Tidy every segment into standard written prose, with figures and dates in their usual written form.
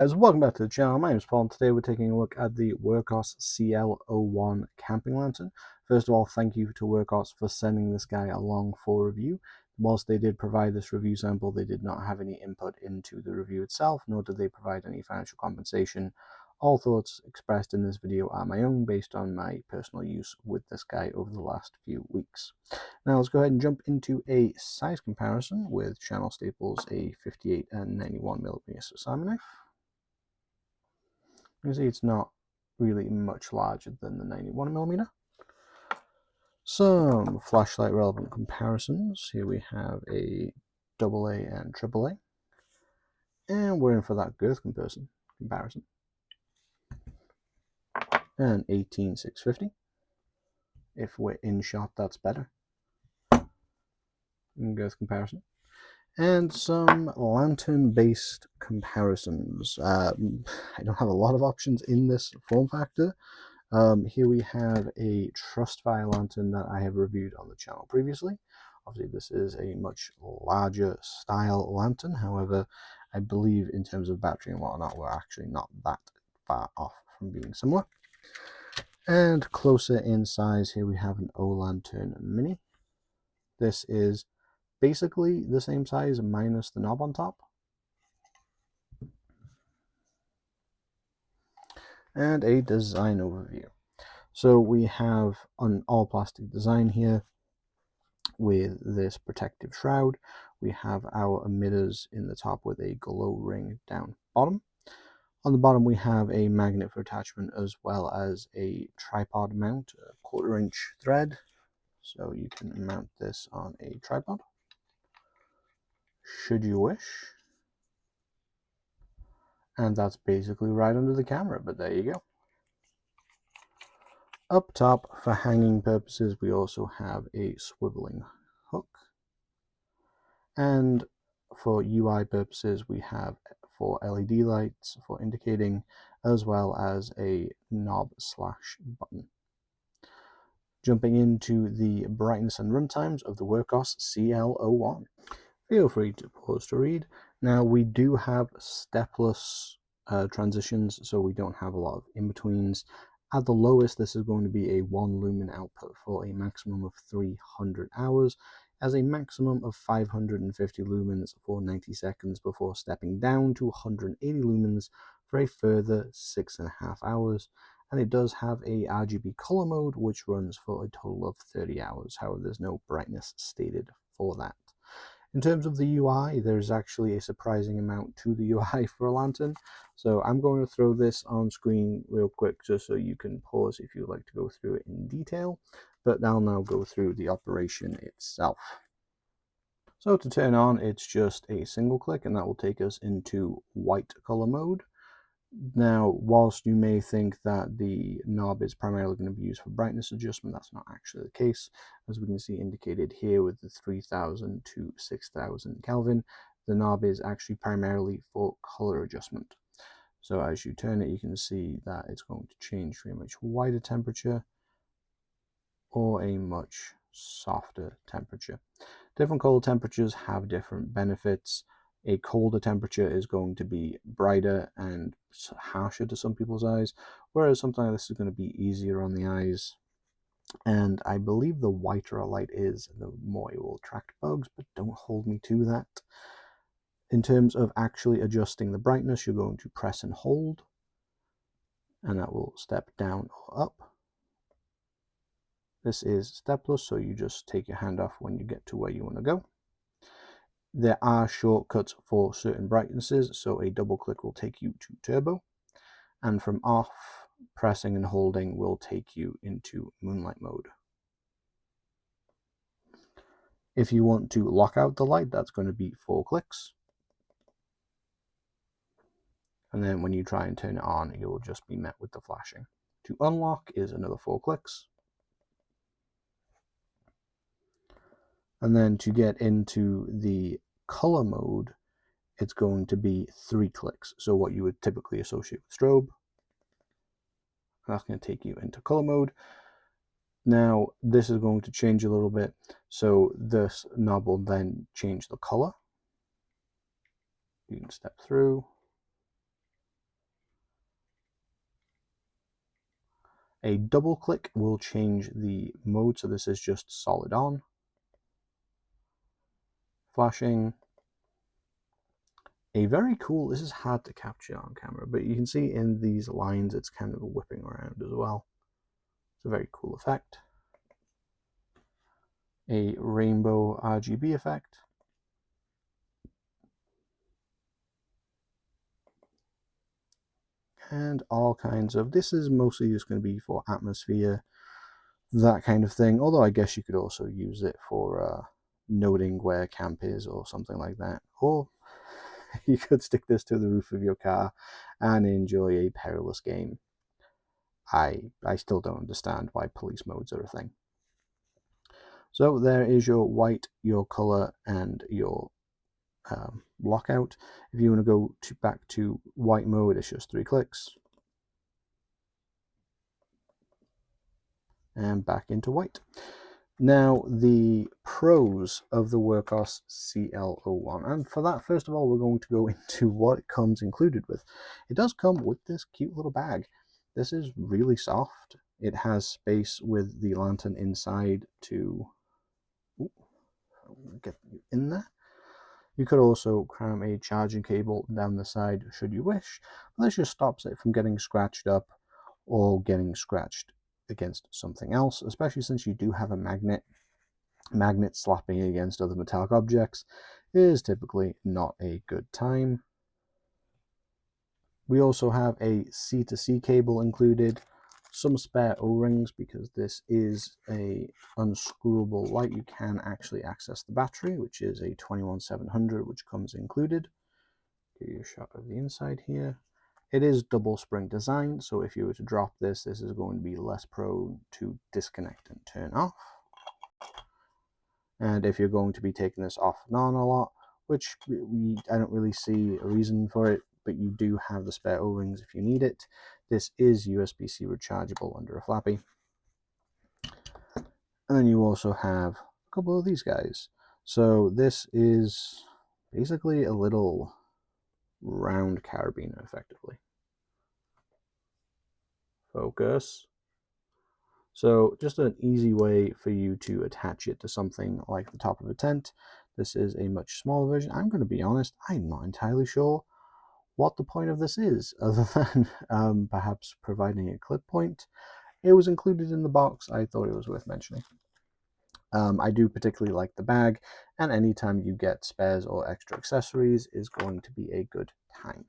Guys, welcome back to the channel. My name is Paul, and today we're taking a look at the Wurkkos CL01 camping lantern. First of all, thank you to Wurkkos for sending this guy along for review. Whilst they did provide this review sample, they did not have any input into the review itself, nor did they provide any financial compensation. All thoughts expressed in this video are my own, based on my personal use with this guy over the last few weeks. Now let's go ahead and jump into a size comparison with Channel Staples, a 58 and 91mm Simon knife. You can see it's not really much larger than the 91mm. Some flashlight relevant comparisons. Here we have a AA and AAA. And we're in for that girth comparison. An 18650. If we're in shot, that's better. Girth comparison. And some lantern-based comparisons. I don't have a lot of options in this form factor. Here we have a Trustfire lantern that I have reviewed on the channel previously. Obviously, this is a much larger style lantern. However, I believe in terms of battery and whatnot, we're actually not that far off from being similar. And closer in size, here we have an O Lantern Mini. This is basically the same size minus the knob on top. And a design overview. So we have an all plastic design here with this protective shroud. We have our emitters in the top with a glow ring down bottom. On the bottom we have a magnet for attachment, as well as a tripod mount, a 1/4 inch thread, so you can mount this on a tripod should you wish. And that's basically right under the camera, but there you go. Up top, for hanging purposes, we also have a swiveling hook. And for UI purposes, we have for LED lights for indicating, as well as a knob / button. Jumping into the brightness and run times of the Wurkkos CL01. Feel free to pause to read. Now, we do have stepless transitions, so we don't have a lot of in-betweens. At the lowest, this is going to be a 1 lumen output for a maximum of 300 hours, as a maximum of 550 lumens for 90 seconds before stepping down to 180 lumens for a further 6.5 hours. And it does have a RGB color mode, which runs for a total of 30 hours. However, there's no brightness stated for that. In terms of the UI, there's actually a surprising amount to the UI for a lantern. So I'm going to throw this on screen real quick just so you can pause if you'd like to go through it in detail. But I'll now go through the operation itself. So to turn on, it's just a single click, and that will take us into white color mode. Now, whilst you may think that the knob is primarily going to be used for brightness adjustment, that's not actually the case. As we can see indicated here with the 3000 to 6000 Kelvin, the knob is actually primarily for color adjustment. So as you turn it, you can see that it's going to change to a much wider temperature or a much softer temperature. Different color temperatures have different benefits. A colder temperature is going to be brighter and harsher to some people's eyes, whereas something like this is going to be easier on the eyes. And I believe the whiter a light is, the more it will attract bugs, but don't hold me to that. In terms of actually adjusting the brightness, you're going to press and hold, and that will step down or up. This is stepless, so you just take your hand off when you get to where you want to go. There are shortcuts for certain brightnesses, so a double click will take you to turbo, and from off, pressing and holding will take you into moonlight mode. If you want to lock out the light, that's going to be 4 clicks. And then when you try and turn it on, you'll just be met with the flashing. To unlock is another 4 clicks. And then to get into the color mode, it's going to be 3 clicks. So what you would typically associate with strobe. That's going to take you into color mode. Now, this is going to change a little bit. So this knob will then change the color. You can step through. A double click will change the mode, so this is just solid on, flashing. A very cool, this is hard to capture on camera, but you can see in these lines it's kind of whipping around as well. It's a very cool effect. A rainbow RGB effect. And all kinds of, this is mostly just going to be for atmosphere, that kind of thing, although I guess you could also use it for noting where camp is or something like that, or you could stick this to the roof of your car and enjoy a perilous game. I still don't understand why police modes are a thing. So there is your white, your color, and your lockout. If you want to go back to white mode, it's just 3 clicks. And back into white. Now, the pros of the Wurkkos CL01. And for that, first of all, we're going to go into what it comes included with. It does come with this cute little bag. This is really soft. It has space with the lantern inside to get you in there. You could also cram a charging cable down the side should you wish. But this just stops it from getting scratched up or getting scratched against something else, especially since you do have a magnet. Magnet slapping against other metallic objects is typically not a good time. We also have a C-to-C cable included, some spare O-rings because this is a unscrewable light. You can actually access the battery, which is a 21700, which comes included. Give you a shot of the inside here. It is double spring design, so if you were to drop this, this is going to be less prone to disconnect and turn off. And if you're going to be taking this off and on a lot, which I don't really see a reason for it, but you do have the spare O-rings if you need it. This is USB-C rechargeable under a flappy. And then you also have a couple of these guys. So this is basically a little round carabiner, effectively. Focus. So just an easy way for you to attach it to something like the top of a tent. This is a much smaller version. I'm going to be honest, I'm not entirely sure what the point of this is, other than perhaps providing a clip point. It was included in the box. I thought it was worth mentioning. I do particularly like the bag, and anytime you get spares or extra accessories is going to be a good time.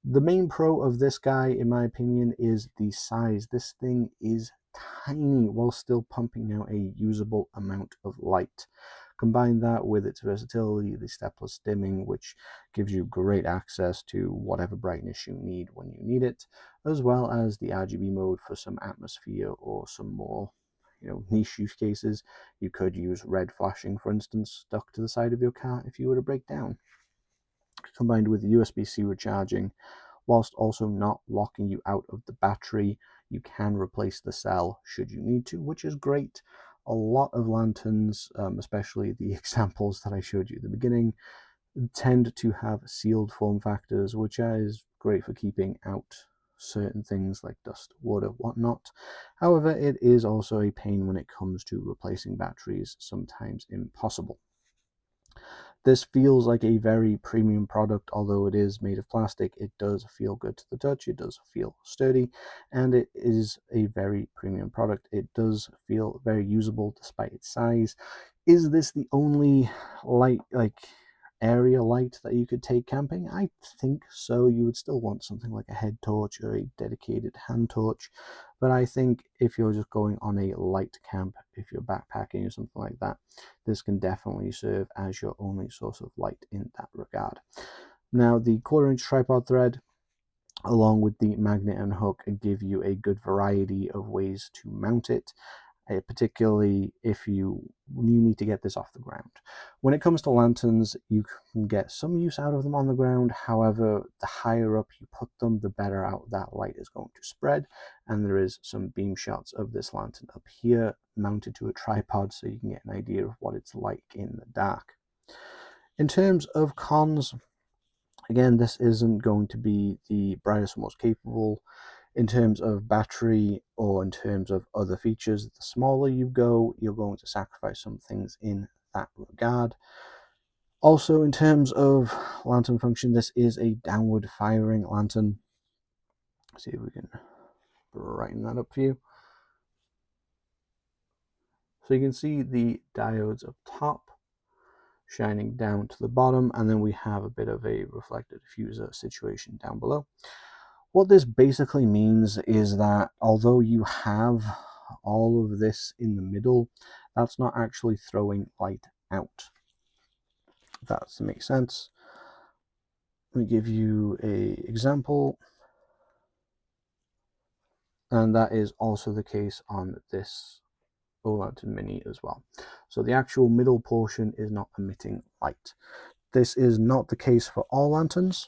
The main pro of this guy, in my opinion, is the size. This thing is tiny while still pumping out a usable amount of light. Combine that with its versatility, the stepless dimming, which gives you great access to whatever brightness you need when you need it, as well as the RGB mode for some atmosphere or some more niche use cases. You could use red flashing, for instance, stuck to the side of your car if you were to break down. Combined with USB-C recharging, whilst also not locking you out of the battery, you can replace the cell should you need to, which is great. A lot of lanterns, especially the examples that I showed you at the beginning, tend to have sealed form factors, which is great for keeping out certain things like dust, water, whatnot. However, it is also a pain when it comes to replacing batteries, sometimes impossible. This feels like a very premium product, although it is made of plastic. It does feel good to the touch, it does feel sturdy, and it is a very premium product. It does feel very usable despite its size. Is this the only light, area light that you could take camping? I think so. You would still want something like a head torch or a dedicated hand torch, but I think if you're just going on a light camp, if you're backpacking or something like that, this can definitely serve as your only source of light in that regard. Now, the 1/4-inch tripod thread along with the magnet and hook give you a good variety of ways to mount it, particularly if you need to get this off the ground. When it comes to lanterns, you can get some use out of them on the ground. However, the higher up you put them, the better out that light is going to spread. And there is some beam shots of this lantern up here mounted to a tripod so you can get an idea of what it's like in the dark. In terms of cons, again, this isn't going to be the brightest or most capable. In terms of battery or in terms of other features, the smaller you go, you're going to sacrifice some things in that regard. Also, in terms of lantern function, this is a downward firing lantern. See if we can brighten that up for you. So you can see the diodes up top shining down to the bottom, and then we have a bit of a reflected diffuser situation down below. What this basically means is that although you have all of this in the middle, that's not actually throwing light out. If that makes sense. Let me give you an example. And that is also the case on this Lantern Mini as well. So the actual middle portion is not emitting light. This is not the case for all lanterns,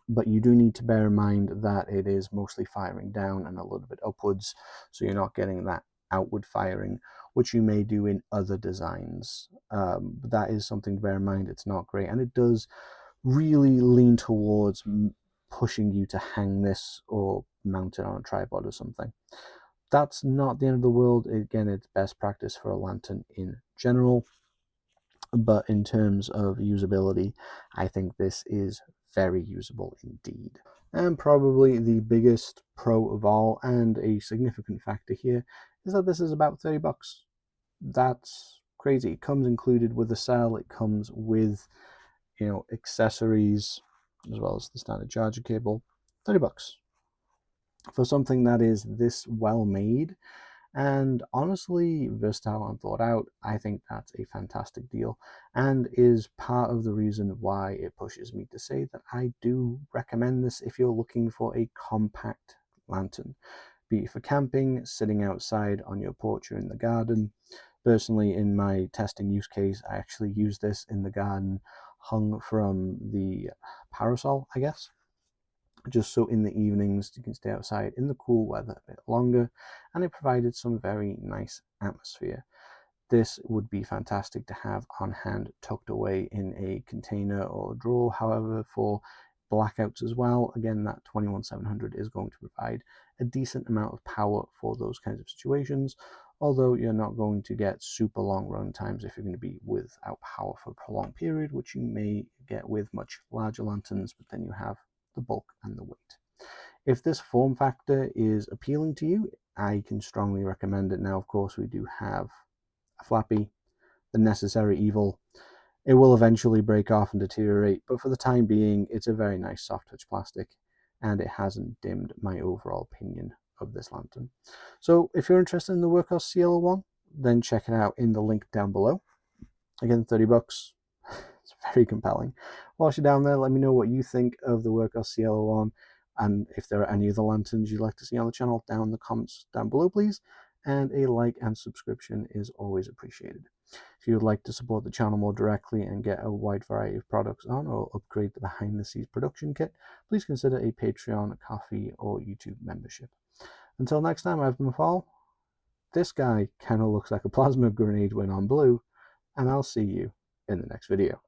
but you do need to bear in mind that it is mostly firing down and a little bit upwards, so you're not getting that outward firing, which you may do in other designs. But that is something to bear in mind. It's not great, and it does really lean towards pushing you to hang this or mount it on a tripod or something. That's not the end of the world. Again, it's best practice for a lantern in general, but in terms of usability, I think this is very usable indeed. And probably the biggest pro of all, and a significant factor here, is that this is about 30 bucks. That's crazy. It comes included with the cell. It comes with, accessories as well as the standard charger cable. 30 bucks for something that is this well made and honestly versatile and thought out. I think that's a fantastic deal, and is part of the reason why it pushes me to say that I do recommend this if you're looking for a compact lantern, be it for camping, sitting outside on your porch or in the garden. Personally, in my testing use case, I actually used this in the garden, hung from the parasol, I guess, just so in the evenings you can stay outside in the cool weather a bit longer, and it provided some very nice atmosphere. This would be fantastic to have on hand, tucked away in a container or drawer. However, for blackouts as well, again, that 21700 is going to provide a decent amount of power for those kinds of situations, although you're not going to get super long run times if you're going to be without power for a prolonged period, which you may get with much larger lanterns, but then you have the bulk and the weight. If this form factor is appealing to you, I can strongly recommend it. Now, of course, we do have a flappy, the necessary evil. It will eventually break off and deteriorate, but for the time being, it's a very nice soft touch plastic, and it hasn't dimmed my overall opinion of this lantern. So if you're interested in the Wurkkos CL01, then check it out in the link down below. Again, 30 bucks. It's very compelling. Whilst you're down there, let me know what you think of the Wurkkos CL01, and if there are any other lanterns you'd like to see on the channel down in the comments down below, please. And a like and subscription is always appreciated. If you would like to support the channel more directly and get a wide variety of products on, or upgrade the behind the scenes production kit, please consider a Patreon, a Ko-fi, or YouTube membership. Until next time, I've been Fall. This guy kind of looks like a plasma grenade when on blue, and I'll see you in the next video.